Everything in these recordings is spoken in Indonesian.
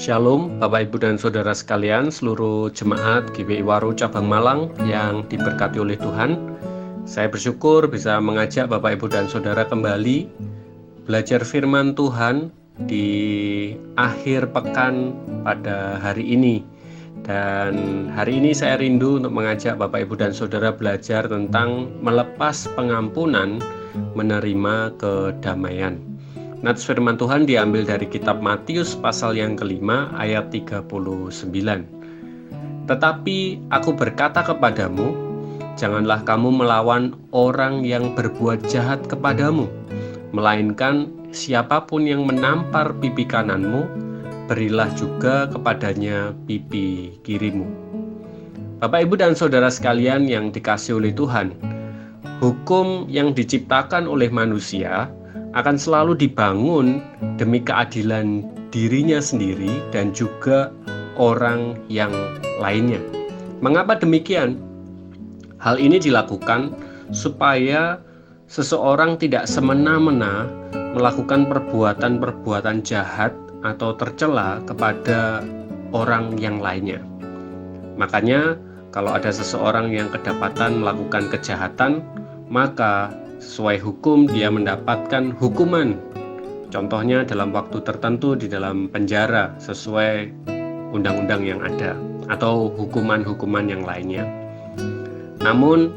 Shalom Bapak Ibu dan Saudara sekalian, seluruh jemaat GBI Waru Cabang Malang yang diberkati oleh Tuhan. Saya bersyukur bisa mengajak Bapak Ibu dan Saudara kembali belajar firman Tuhan di akhir pekan pada hari ini. Dan hari ini saya rindu untuk mengajak Bapak Ibu dan Saudara belajar tentang melepas pengampunan, menerima kedamaian. Nats firman Tuhan diambil dari kitab Matius pasal yang kelima ayat 39. Tetapi aku berkata kepadamu, janganlah kamu melawan orang yang berbuat jahat kepadamu, melainkan siapapun yang menampar pipi kananmu, berilah juga kepadanya pipi kirimu. Bapak, Ibu, dan Saudara sekalian yang dikasihi oleh Tuhan, hukum yang diciptakan oleh manusia akan selalu dibangun demi keadilan dirinya sendiri dan juga orang yang lainnya. Mengapa demikian? Hal ini dilakukan supaya seseorang tidak semena-mena melakukan perbuatan-perbuatan jahat atau tercela kepada orang yang lainnya. Makanya kalau ada seseorang yang kedapatan melakukan kejahatan, maka sesuai hukum dia mendapatkan hukuman. Contohnya dalam waktu tertentu di dalam penjara sesuai undang-undang yang ada atau hukuman-hukuman yang lainnya. Namun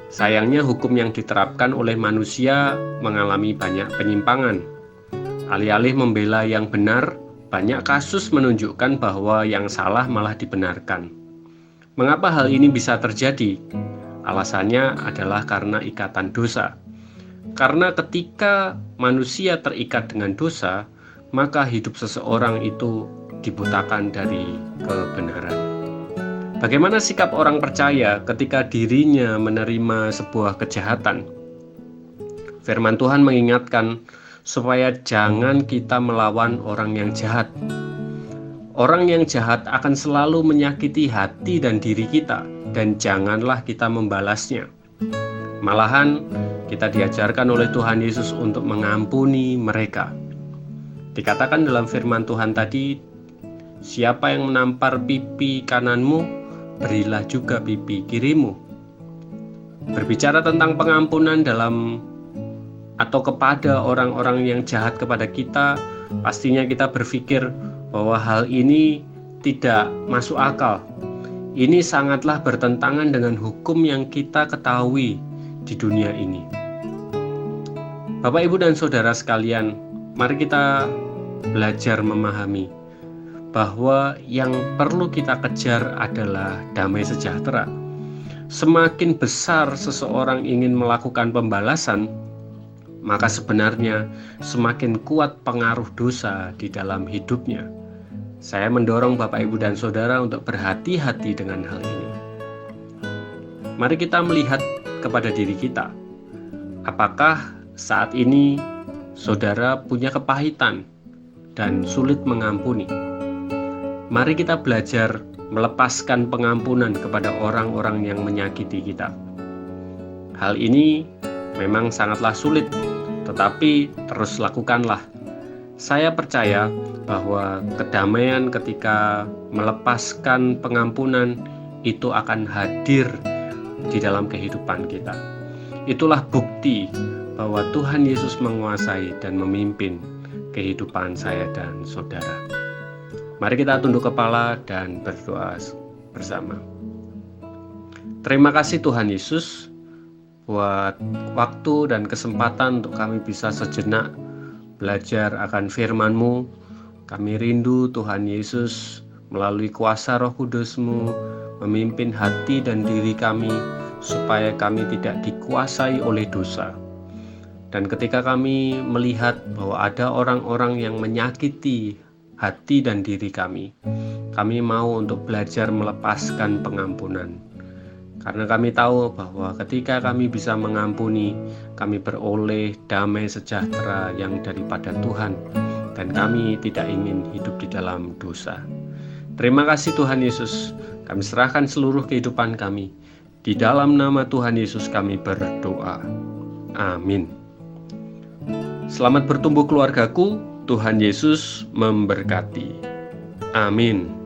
sayangnya hukum yang diterapkan oleh manusia mengalami banyak penyimpangan. Alih-alih membela yang benar, banyak kasus menunjukkan bahwa yang salah malah dibenarkan. Mengapa hal ini bisa terjadi? Alasannya adalah karena ikatan dosa. Karena ketika manusia terikat dengan dosa, maka hidup seseorang itu dibutakan dari kebenaran. Bagaimana sikap orang percaya ketika dirinya menerima sebuah kejahatan? Firman Tuhan mengingatkan supaya jangan kita melawan orang yang jahat. Orang yang jahat akan selalu menyakiti hati dan diri kita, dan janganlah kita membalasnya. Malahan kita diajarkan oleh Tuhan Yesus untuk mengampuni mereka. Dikatakan dalam firman Tuhan tadi, siapa yang menampar pipi kananmu, berilah juga pipi kirimu. Berbicara tentang pengampunan dalam atau kepada orang-orang yang jahat kepada kita, pastinya kita berpikir bahwa hal ini tidak masuk akal. Ini sangatlah bertentangan dengan hukum yang kita ketahui di dunia ini. Bapak, Ibu, dan Saudara sekalian, mari kita belajar memahami bahwa yang perlu kita kejar adalah damai sejahtera. Semakin besar seseorang ingin melakukan pembalasan, maka sebenarnya semakin kuat pengaruh dosa di dalam hidupnya. Saya mendorong Bapak, Ibu, dan Saudara untuk berhati-hati dengan hal ini. Mari kita melihat kepada diri kita. Apakah saat ini saudara punya kepahitan dan sulit mengampuni? Mari kita belajar melepaskan pengampunan kepada orang-orang yang menyakiti kita. Hal ini memang sangatlah sulit, tetapi terus lakukanlah. Saya percaya bahwa kedamaian ketika melepaskan pengampunan itu akan hadir di dalam kehidupan kita. Itulah bukti bahwa Tuhan Yesus menguasai dan memimpin kehidupan saya dan saudara. Mari kita tunduk kepala dan berdoa bersama. Terima kasih Tuhan Yesus buat waktu dan kesempatan untuk kami bisa sejenak belajar akan firman-Mu. Kami rindu Tuhan Yesus melalui kuasa Roh Kudus-Mu memimpin hati dan diri kami supaya kami tidak dikuasai oleh dosa. Dan ketika kami melihat bahwa ada orang-orang yang menyakiti hati dan diri kami mau untuk belajar melepaskan pengampunan. Karena kami tahu bahwa ketika kami bisa mengampuni, kami beroleh damai sejahtera yang daripada Tuhan, dan kami tidak ingin hidup di dalam dosa. Terima kasih Tuhan Yesus, kami serahkan seluruh kehidupan kami. Di dalam nama Tuhan Yesus kami berdoa. Amin. Selamat bertumbuh keluargaku, Tuhan Yesus memberkati. Amin.